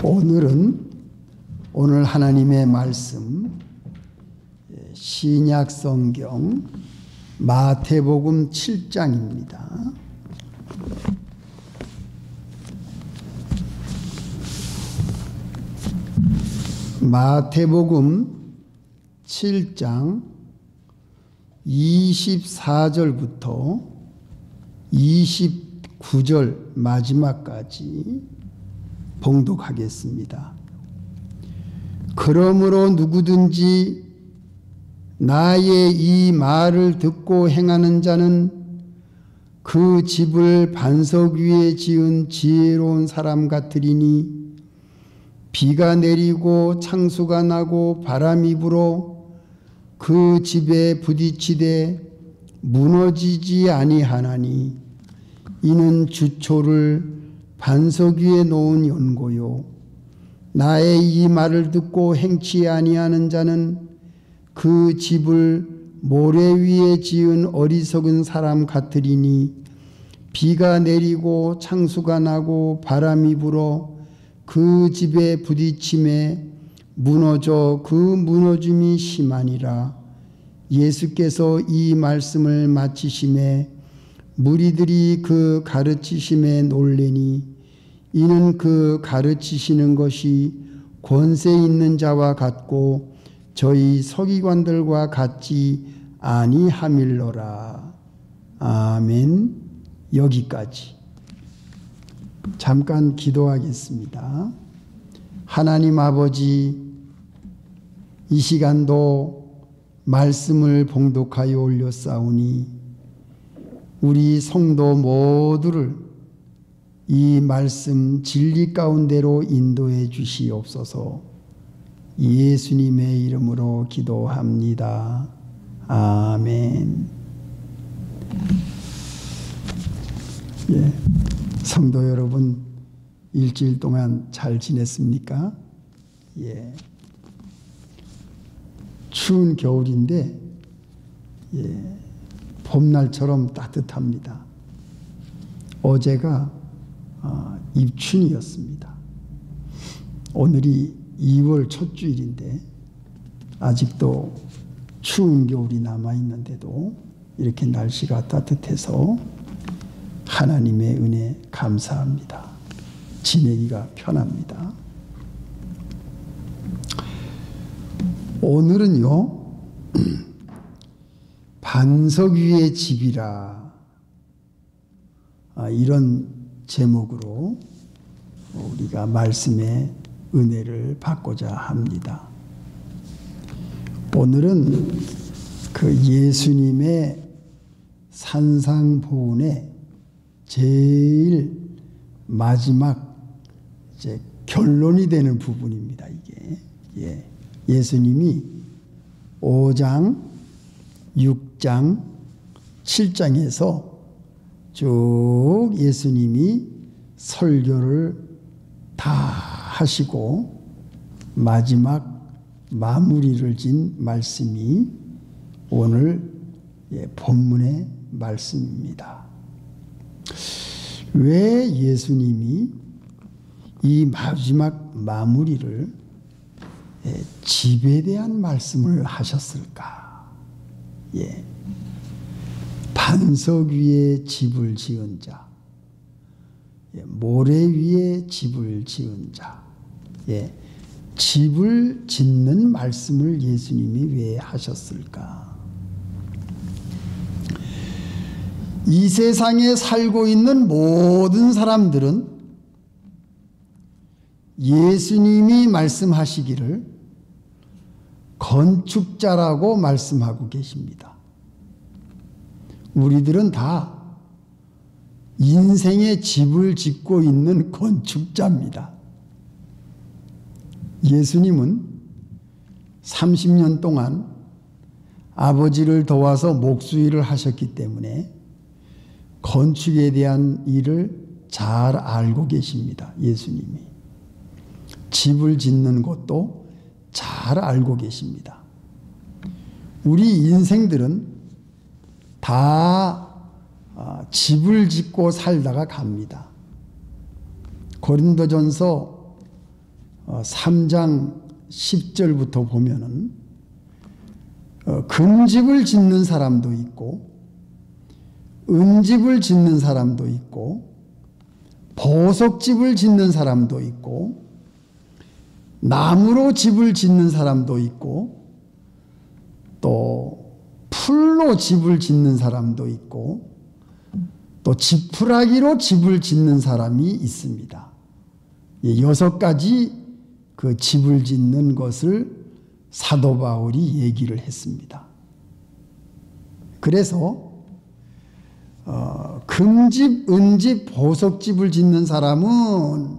오늘 하나님의 말씀 신약 성경 마태복음 7장입니다. 마태복음 7장 24절부터 29절 마지막까지 봉독하겠습니다. 그러므로 누구든지 나의 이 말을 듣고 행하는 자는 그 집을 반석 위에 지은 지혜로운 사람 같으리니 비가 내리고 창수가 나고 바람이 불어 그 집에 부딪히되 무너지지 아니하나니 이는 주초를 반석 위에 놓은 연고요. 나의 이 말을 듣고 행치 아니하는 자는 그 집을 모래 위에 지은 어리석은 사람 같으리니 비가 내리고 창수가 나고 바람이 불어 그 집에 부딪힘에 무너져 그 무너짐이 심하니라. 예수께서 이 말씀을 마치심에 무리들이 그 가르치심에 놀래니 이는 그 가르치시는 것이 권세 있는 자와 같고 저희 서기관들과 같지 아니함일러라. 아멘. 여기까지. 잠깐 기도하겠습니다. 하나님 아버지, 이 시간도 말씀을 봉독하여 올렸사오니 우리 성도 모두를 이 말씀 진리 가운데로 인도해 주시옵소서. 예수님의 이름으로 기도합니다. 아멘. 예, 성도 여러분, 일주일 동안 잘 지냈습니까? 예. 추운 겨울인데 봄날처럼 따뜻합니다. 어제가 입춘이었습니다. 오늘이 2월 첫 주일인데 아직도 추운 겨울이 남아있는데도 이렇게 날씨가 따뜻해서 하나님의 은혜 감사합니다. 지내기가 편합니다. 오늘은요, 반석 위의 집이라 이런 제목으로 우리가 말씀의 은혜를 받고자 합니다. 오늘은 그 예수님의 산상보훈의 제일 마지막 이제 결론이 되는 부분입니다. 이게 예수님이 5장, 6장, 7장에서 쭉 예수님이 설교를 다 하시고 마지막 마무리를 진 말씀이 오늘 본문의 말씀입니다. 왜 예수님이 이 마지막 마무리를 집에 대한 말씀을 하셨을까? 반석 위에 집을 지은 자, 모래 위에 집을 지은 자, 집을 짓는 말씀을 예수님이 왜 하셨을까? 이 세상에 살고 있는 모든 사람들은 예수님이 말씀하시기를 건축자라고 말씀하고 계십니다. 우리들은 다 인생의 집을 짓고 있는 건축자입니다. 예수님은 30년 동안 아버지를 도와서 목수일을 하셨기 때문에 건축에 대한 일을 잘 알고 계십니다. 예수님이. 집을 짓는 것도 잘 알고 계십니다. 우리 인생들은 다 집을 짓고 살다가 갑니다. 고린도전서 3장 10절부터 보면은 금집을 짓는 사람도 있고 은집을 짓는 사람도 있고 보석집을 짓는 사람도 있고 나무로 집을 짓는 사람도 있고 또 풀로 집을 짓는 사람도 있고 또 지푸라기로 집을 짓는 사람이 있습니다. 6가지 그 집을 짓는 것을 사도 바울이 얘기를 했습니다. 그래서 금집, 은집, 보석집을 짓는 사람은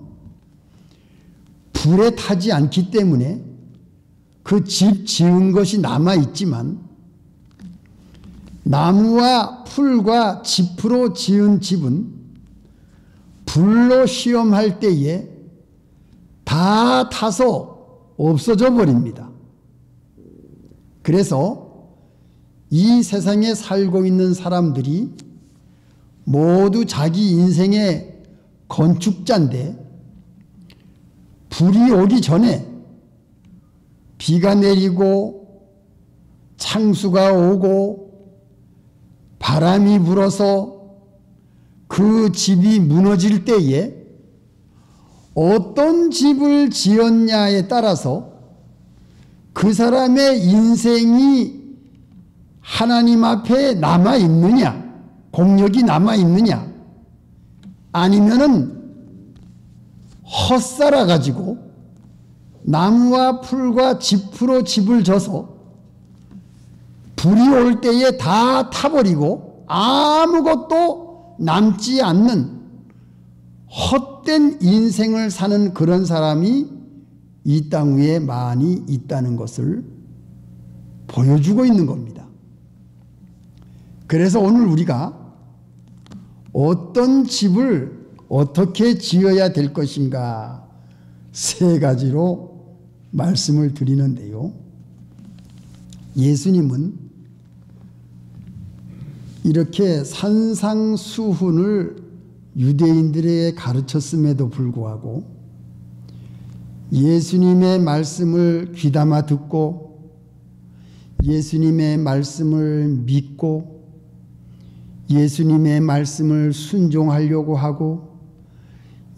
불에 타지 않기 때문에 그 집 지은 것이 남아있지만 나무와 풀과 지프로 지은 집은 불로 시험할 때에 다 타서 없어져 버립니다. 그래서 이 세상에 살고 있는 사람들이 모두 자기 인생의 건축자인데 불이 오기 전에 비가 내리고 창수가 오고 바람이 불어서 그 집이 무너질 때에 어떤 집을 지었냐에 따라서 그 사람의 인생이 하나님 앞에 남아있느냐, 공력이 남아있느냐, 아니면은 헛살아가지고 나무와 풀과 지프로 집을 져서 불이 올 때에 다 타버리고 아무것도 남지 않는 헛된 인생을 사는 그런 사람이 이 땅 위에 많이 있다는 것을 보여주고 있는 겁니다. 그래서 오늘 우리가 어떤 집을 어떻게 지어야 될 것인가 3가지로 말씀을 드리는데요. 예수님은 이렇게 산상수훈을 유대인들에게 가르쳤음에도 불구하고 예수님의 말씀을 귀담아 듣고 예수님의 말씀을 믿고 예수님의 말씀을 순종하려고 하고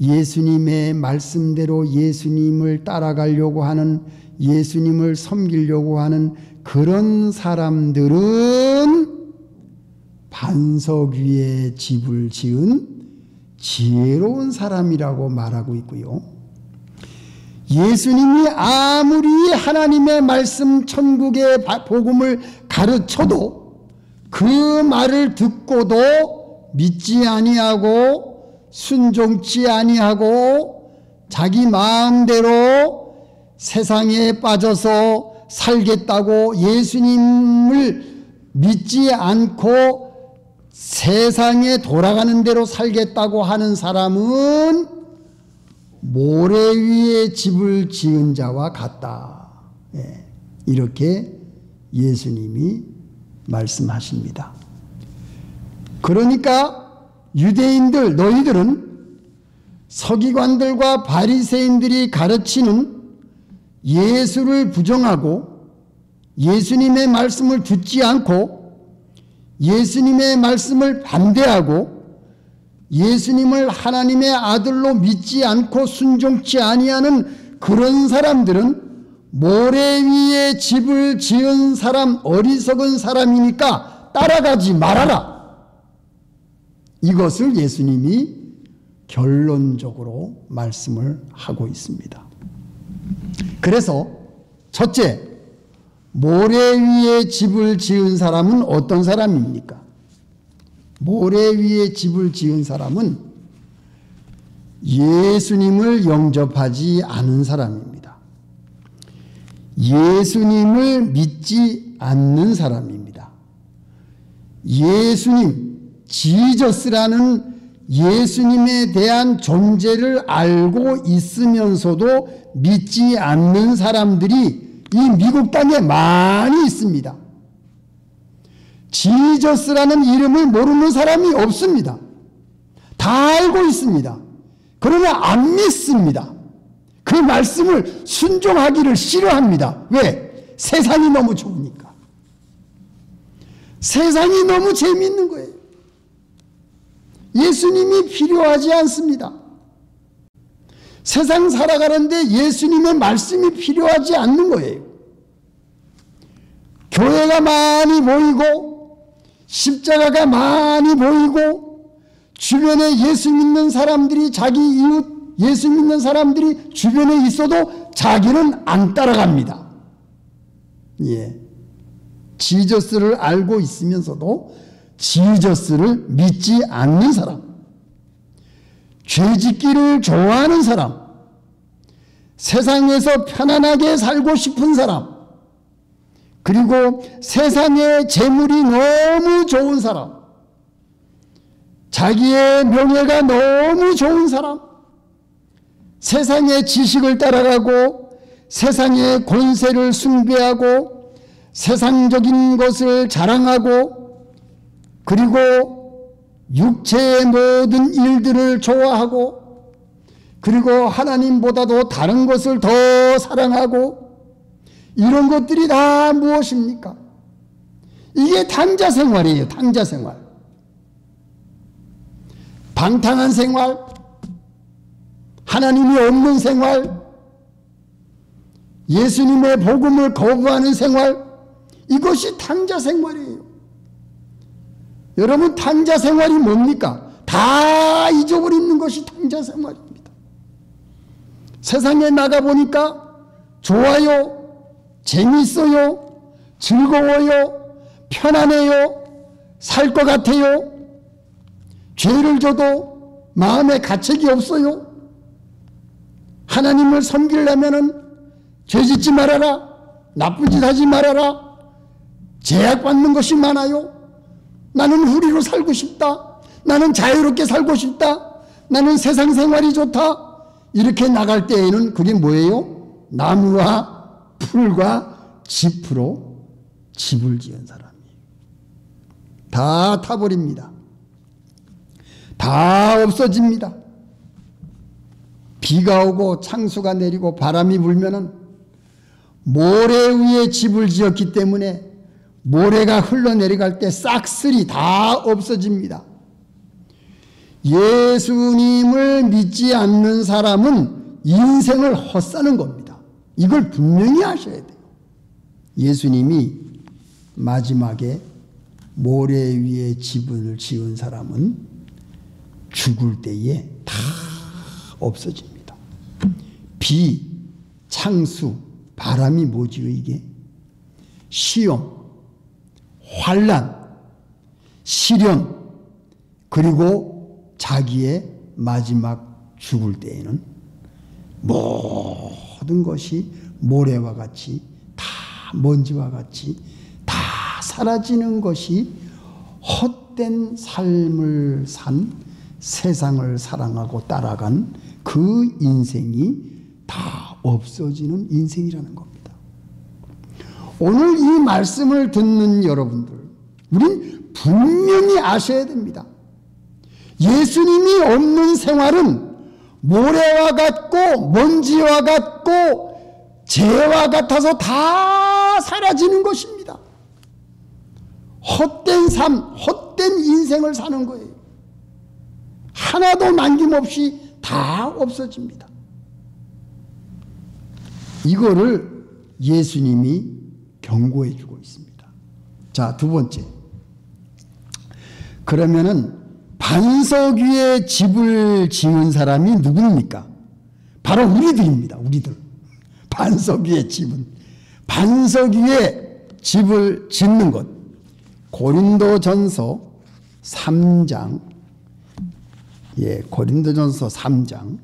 예수님의 말씀대로 예수님을 따라가려고 하는, 예수님을 섬기려고 하는 그런 사람들은 반석 위에 집을 지은 지혜로운 사람이라고 말하고 있고요. 예수님이 아무리 하나님의 말씀 천국의 복음을 가르쳐도 그 말을 듣고도 믿지 아니하고 순종치 아니하고 자기 마음대로 세상에 빠져서 살겠다고 예수님을 믿지 않고 세상에 돌아가는 대로 살겠다고 하는 사람은 모래 위에 집을 지은 자와 같다. 이렇게 예수님이 말씀하십니다. 그러니까 유대인들, 너희들은 서기관들과 바리새인들이 가르치는 예수를 부정하고 예수님의 말씀을 듣지 않고 예수님의 말씀을 반대하고 예수님을 하나님의 아들로 믿지 않고 순종치 아니하는 그런 사람들은 모래 위에 집을 지은 사람, 어리석은 사람이니까 따라가지 말아라. 이것을 예수님이 결론적으로 말씀을 하고 있습니다. 그래서 첫째, 모래 위에 집을 지은 사람은 어떤 사람입니까? 모래 위에 집을 지은 사람은 예수님을 영접하지 않은 사람입니다. 예수님을 믿지 않는 사람입니다. 예수님, 지저스라는 예수님에 대한 존재를 알고 있으면서도 믿지 않는 사람들이 이 미국 땅에 많이 있습니다. 지저스라는 이름을 모르는 사람이 없습니다. 다 알고 있습니다. 그러나 안 믿습니다. 그 말씀을 순종하기를 싫어합니다. 왜? 세상이 너무 좋으니까. 세상이 너무 재미있는 거예요. 예수님이 필요하지 않습니다. 세상 살아가는데 예수님의 말씀이 필요하지 않는 거예요. 교회가 많이 보이고 십자가가 많이 보이고 주변에 예수 믿는 사람들이 자기 이웃 예수 믿는 사람들이 주변에 있어도 자기는 안 따라갑니다. 예. 지저스를 알고 있으면서도 지저스를 믿지 않는 사람, 죄짓기를 좋아하는 사람, 세상에서 편안하게 살고 싶은 사람, 그리고 세상의 재물이 너무 좋은 사람, 자기의 명예가 너무 좋은 사람, 세상의 지식을 따라가고 세상의 권세를 숭배하고 세상적인 것을 자랑하고 그리고 육체의 모든 일들을 좋아하고 그리고 하나님보다도 다른 것을 더 사랑하고 이런 것들이 다 무엇입니까? 이게 탕자 생활이에요. 탕자 생활. 방탕한 생활, 하나님이 없는 생활, 예수님의 복음을 거부하는 생활, 이것이 탕자 생활이에요. 여러분, 탕자 생활이 뭡니까? 다 잊어버리는 것이 탕자 생활입니다. 세상에 나가보니까 좋아요, 재미있어요, 즐거워요, 편안해요, 살 것 같아요, 죄를 져도 마음에 가책이 없어요. 하나님을 섬기려면은 죄짓지 말아라, 나쁜 짓 하지 말아라, 제약받는 것이 많아요. 나는 후리로 살고 싶다, 나는 자유롭게 살고 싶다, 나는 세상 생활이 좋다. 이렇게 나갈 때에는 그게 뭐예요? 나무와 풀과 짚으로 집을 지은 사람이에요. 다 타버립니다. 다 없어집니다. 비가 오고 창수가 내리고 바람이 불면은 모래 위에 집을 지었기 때문에 모래가 흘러내려갈 때 싹쓸이 다 없어집니다. 예수님을 믿지 않는 사람은 인생을 헛사는 겁니다. 이걸 분명히 아셔야 돼요. 예수님이 마지막에 모래 위에 집을 지은 사람은 죽을 때에 다 없어집니다. 비, 창수, 바람이 뭐지요 이게? 시험, 환난, 시련, 그리고 자기의 마지막 죽을 때에는 모든 것이 모래와 같이 다 먼지와 같이 다 사라지는 것이 헛된 삶을 산 세상을 사랑하고 따라간 그 인생이 다 없어지는 인생이라는 겁니다. 오늘 이 말씀을 듣는 여러분들, 우린 분명히 아셔야 됩니다. 예수님이 없는 생활은 모래와 같고 먼지와 같고 재와 같아서 다 사라지는 것입니다. 헛된 삶, 헛된 인생을 사는 거예요. 하나도 남김없이 다 없어집니다. 이거를 예수님이 경고해 주고 있습니다. 자, 두 번째. 그러면은 반석 위에 집을 지은 사람이 누굽니까? 바로 우리들입니다. 우리들. 반석 위에 집은. 반석 위에 집을 짓는 것. 고린도전서 3장. 예, 고린도전서 3장.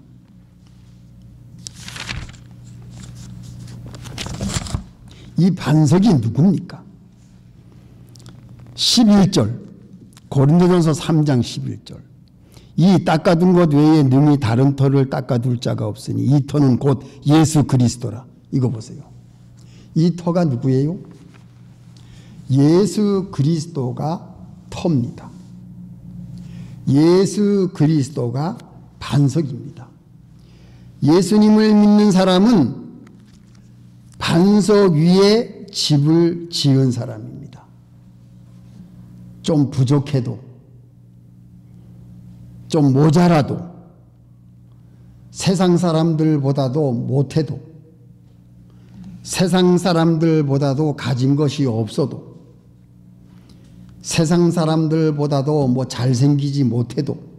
이 반석이 누굽니까? 11절. 고린도전서 3장 11절. 이 닦아둔 것 외에 능히 다른 터를 닦아둘 자가 없으니 이 터는 곧 예수 그리스도라. 이거 보세요. 이 터가 누구예요? 예수 그리스도가 터입니다. 예수 그리스도가 반석입니다. 예수님을 믿는 사람은 반석 위에 집을 지은 사람입니다. 좀 부족해도, 좀 모자라도, 세상 사람들보다도 못해도, 세상 사람들보다도 가진 것이 없어도, 세상 사람들보다도 뭐 잘생기지 못해도,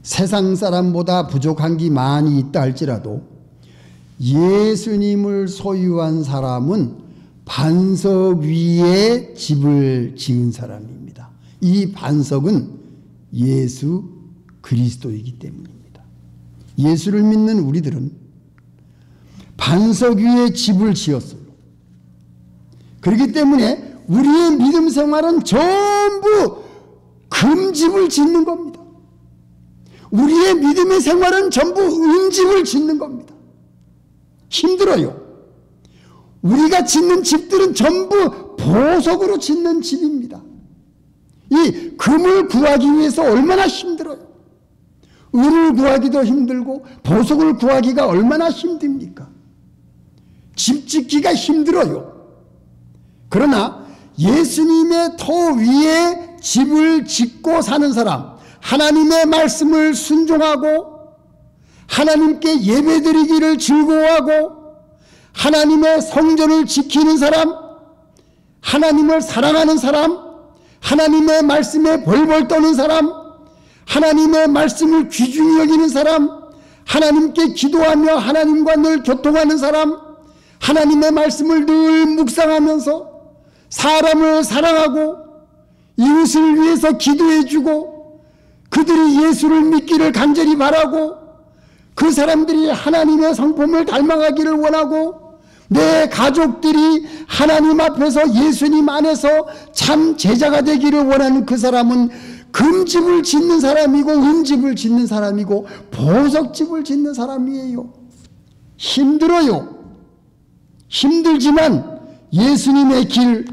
세상 사람보다 부족한 게 많이 있다 할지라도 예수님을 소유한 사람은 반석 위에 집을 지은 사람입니다. 이 반석은 예수 그리스도이기 때문입니다. 예수를 믿는 우리들은 반석 위에 집을 지었어요. 그렇기 때문에 우리의 믿음 생활은 전부 금집을 짓는 겁니다. 우리의 믿음의 생활은 전부 은집을 짓는 겁니다. 힘들어요. 우리가 짓는 집들은 전부 보석으로 짓는 집입니다. 이 금을 구하기 위해서 얼마나 힘들어요. 은을 구하기도 힘들고 보석을 구하기가 얼마나 힘듭니까? 집 짓기가 힘들어요. 그러나 예수님의 터 위에 집을 짓고 사는 사람, 하나님의 말씀을 순종하고 하나님께 예배드리기를 즐거워하고 하나님의 성전을 지키는 사람, 하나님을 사랑하는 사람, 하나님의 말씀에 벌벌 떠는 사람, 하나님의 말씀을 귀중히 여기는 사람, 하나님께 기도하며 하나님과 늘 교통하는 사람, 하나님의 말씀을 늘 묵상하면서 사람을 사랑하고 이웃을 위해서 기도해주고 그들이 예수를 믿기를 간절히 바라고 그 사람들이 하나님의 성품을 닮아가기를 원하고 내 가족들이 하나님 앞에서 예수님 안에서 참 제자가 되기를 원하는 그 사람은 금집을 짓는 사람이고 은집을 짓는 사람이고 보석집을 짓는 사람이에요. 힘들어요. 힘들지만 예수님의 길,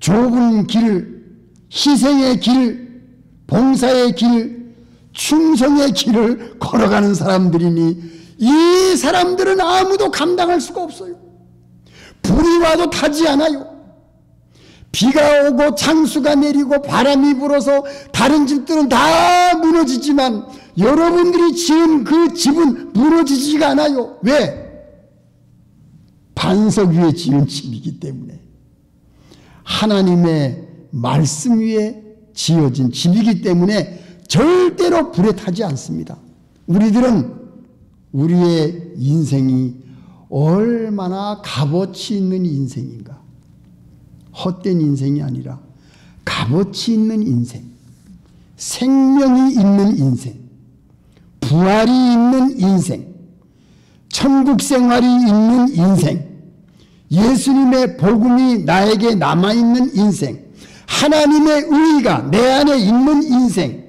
좁은 길, 희생의 길, 봉사의 길, 충성의 길을 걸어가는 사람들이니 이 사람들은 아무도 감당할 수가 없어요. 불이 와도 타지 않아요. 비가 오고 창수가 내리고 바람이 불어서 다른 집들은 다 무너지지만 여러분들이 지은 그 집은 무너지지가 않아요. 왜? 반석 위에 지은 집이기 때문에, 하나님의 말씀 위에 지어진 집이기 때문에 절대로 불에 타지 않습니다. 우리들은 우리의 인생이 얼마나 값어치 있는 인생인가. 헛된 인생이 아니라 값어치 있는 인생, 생명이 있는 인생, 부활이 있는 인생, 천국 생활이 있는 인생, 예수님의 복음이 나에게 남아있는 인생, 하나님의 의가 내 안에 있는 인생,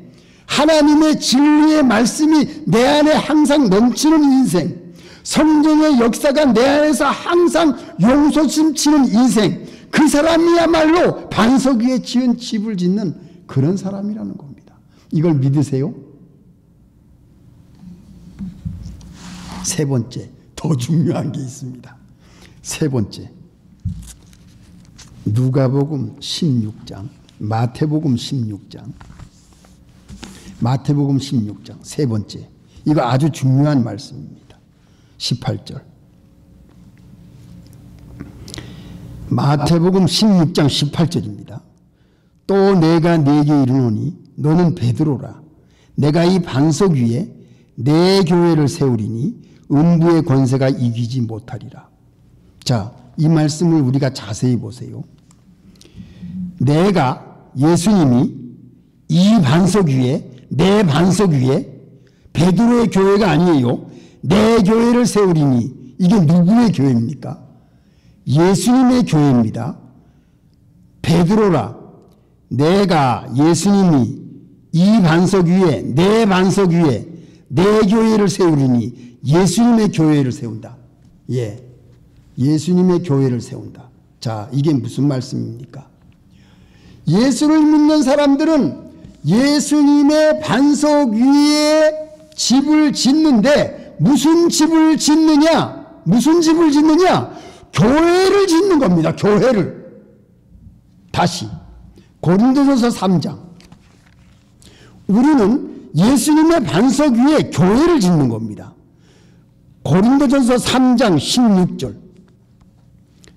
하나님의 진리의 말씀이 내 안에 항상 넘치는 인생, 성령의 역사가 내 안에서 항상 용솟음치는 인생, 그 사람이야말로 반석 위에 지은 집을 짓는 그런 사람이라는 겁니다. 이걸 믿으세요? 세 번째, 더 중요한 게 있습니다. 세 번째, 누가복음 16장, 마태복음 16장, 마태복음 16장 세 번째, 이거 아주 중요한 말씀입니다. 18절, 마태복음 16장 18절입니다. 또 내가 네게 이르노니 너는 베드로라. 내가 이 반석 위에 내 교회를 세우리니 음부의 권세가 이기지 못하리라. 자, 이 말씀을 우리가 자세히 보세요. 내가, 예수님이 이 반석 위에, 내 반석 위에, 베드로의 교회가 아니에요. 내 교회를 세우리니, 이게 누구의 교회입니까? 예수님의 교회입니다. 베드로라, 내가, 예수님이 이 반석 위에, 내 반석 위에 내 교회를 세우리니, 예수님의 교회를 세운다. 예, 예수님의 교회를 세운다. 자, 이게 무슨 말씀입니까? 예수를 믿는 사람들은 예수님의 반석 위에 집을 짓는데 무슨 집을 짓느냐? 무슨 집을 짓느냐? 교회를 짓는 겁니다. 교회를. 다시 고린도전서 3장. 우리는 예수님의 반석 위에 교회를 짓는 겁니다. 고린도전서 3장 16절.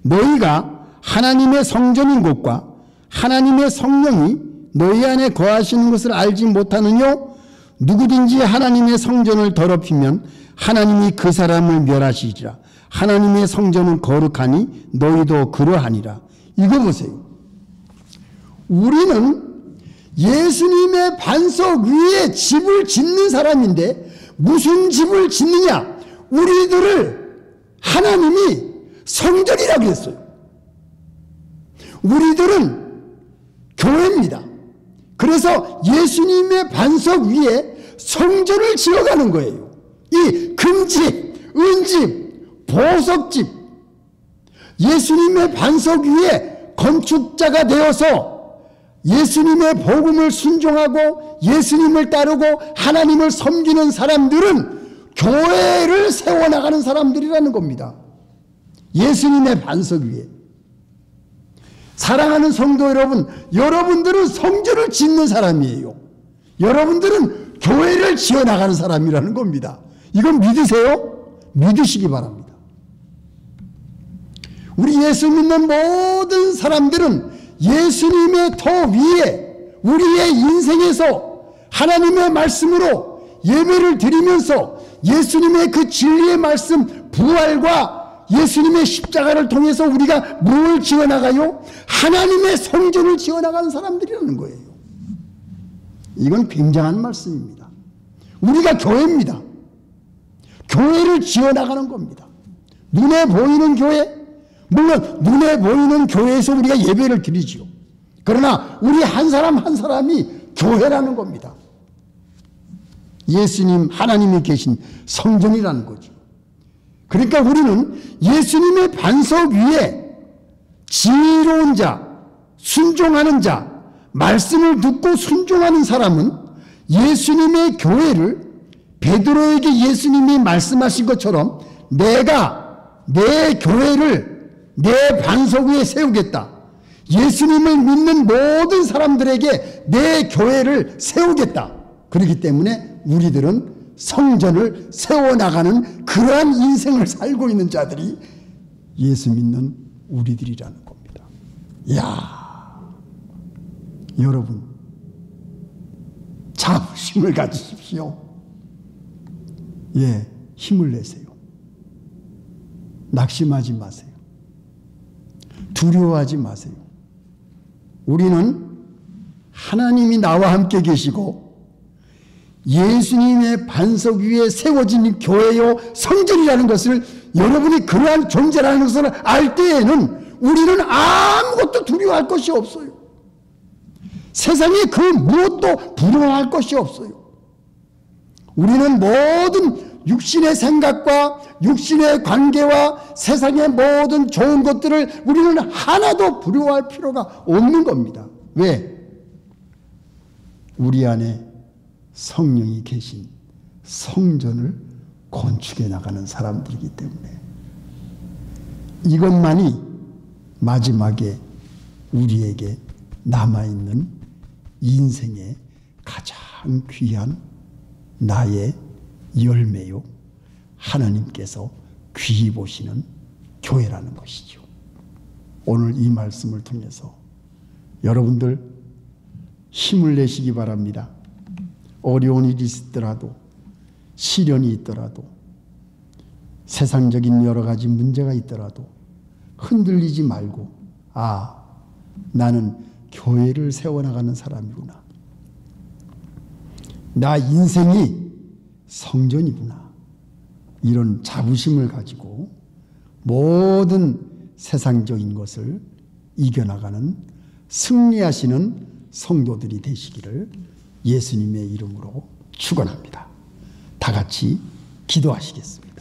너희가 하나님의 성전인 곳과 하나님의 성령이 너희 안에 거하시는 것을 알지 못하느뇨? 누구든지 하나님의 성전을 더럽히면 하나님이 그 사람을 멸하시리라. 하나님의 성전은 거룩하니 너희도 그러하니라. 이거 보세요. 우리는 예수님의 반석 위에 집을 짓는 사람인데 무슨 집을 짓느냐? 우리들을 하나님이 성전이라고 했어요. 우리들은 교회입니다. 그래서 예수님의 반석 위에 성전을 지어가는 거예요. 이 금집, 은집, 보석집, 예수님의 반석 위에 건축자가 되어서 예수님의 복음을 순종하고 예수님을 따르고 하나님을 섬기는 사람들은 교회를 세워나가는 사람들이라는 겁니다. 예수님의 반석 위에. 사랑하는 성도 여러분, 여러분들은 성전을 짓는 사람이에요. 여러분들은 교회를 지어나가는 사람이라는 겁니다. 이건 믿으세요? 믿으시기 바랍니다. 우리 예수 믿는 모든 사람들은 예수님의 터 위에 우리의 인생에서 하나님의 말씀으로 예배를 드리면서 예수님의 그 진리의 말씀, 부활과 예수님의 십자가를 통해서 우리가 뭘 지어나가요? 하나님의 성전을 지어나가는 사람들이라는 거예요. 이건 굉장한 말씀입니다. 우리가 교회입니다. 교회를 지어나가는 겁니다. 눈에 보이는 교회, 물론 눈에 보이는 교회에서 우리가 예배를 드리지요. 그러나 우리 한 사람 한 사람이 교회라는 겁니다. 예수님, 하나님이 계신 성전이라는 거죠. 그러니까 우리는 예수님의 반석 위에 지혜로운 자, 순종하는 자, 말씀을 듣고 순종하는 사람은 예수님의 교회를 베드로에게 예수님이 말씀하신 것처럼 내가 내 교회를 내 반석 위에 세우겠다. 예수님을 믿는 모든 사람들에게 내 교회를 세우겠다. 그렇기 때문에 우리들은 성전을 세워나가는 그러한 인생을 살고 있는 자들이 예수 믿는 우리들이라는 겁니다. 이야, 여러분 자부심을 가지십시오. 예, 힘을 내세요. 낙심하지 마세요. 두려워하지 마세요. 우리는 하나님이 나와 함께 계시고 예수님의 반석 위에 세워진 교회요 성전이라는 것을, 여러분이 그러한 존재라는 것을 알 때에는 우리는 아무것도 두려워할 것이 없어요. 세상에 그 무엇도 부러워할 것이 없어요. 우리는 모든 육신의 생각과 육신의 관계와 세상의 모든 좋은 것들을 우리는 하나도 부러워할 필요가 없는 겁니다. 왜? 우리 안에 성령이 계신 성전을 건축해 나가는 사람들이기 때문에 이것만이 마지막에 우리에게 남아있는 인생의 가장 귀한 나의 열매요, 하나님께서 귀히 보시는 교회라는 것이죠. 오늘 이 말씀을 통해서 여러분들 힘을 내시기 바랍니다. 어려운 일이 있더라도, 시련이 있더라도, 세상적인 여러 가지 문제가 있더라도 흔들리지 말고, 아, 나는 교회를 세워나가는 사람이구나. 나 인생이 성전이구나. 이런 자부심을 가지고 모든 세상적인 것을 이겨나가는 승리하시는 성도들이 되시기를 예수님의 이름으로 축원합니다. 다 같이 기도하시겠습니다.